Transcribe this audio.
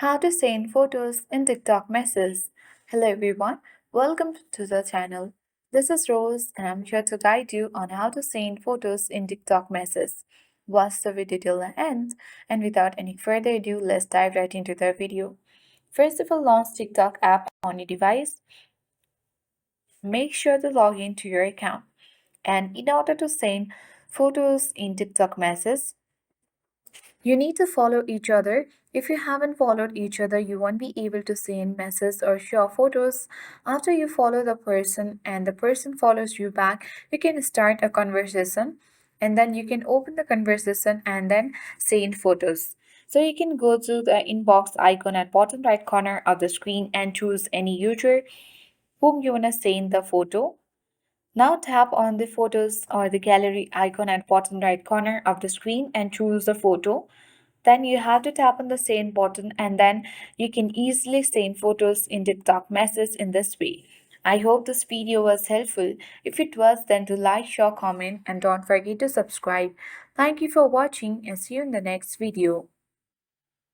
How to send photos in TikTok Messages. Hello everyone, welcome to the channel. This is Rose and I'm here to guide you on how to send photos in TikTok Messages. Watch the video till the end, and without any further ado, let's dive right into the video. First of all, launch TikTok app on your device. Make sure to log in to your account. And in order to send photos in TikTok Messages, you need to follow each other. If you haven't followed each other, you won't be able to send messages or share photos. After you follow the person and the person follows you back, you can start a conversation and then you can open the conversation and then send photos. So you can go to the inbox icon at bottom right corner of the screen and choose any user whom you want to send the photo. Now tap on the photos or the gallery icon at bottom right corner of the screen and choose the photo. Then you have to tap on the send button and then you can easily send photos in TikTok message in this way. I hope this video was helpful. If it was, then do like, share, comment and don't forget to subscribe. Thank you for watching and see you in the next video.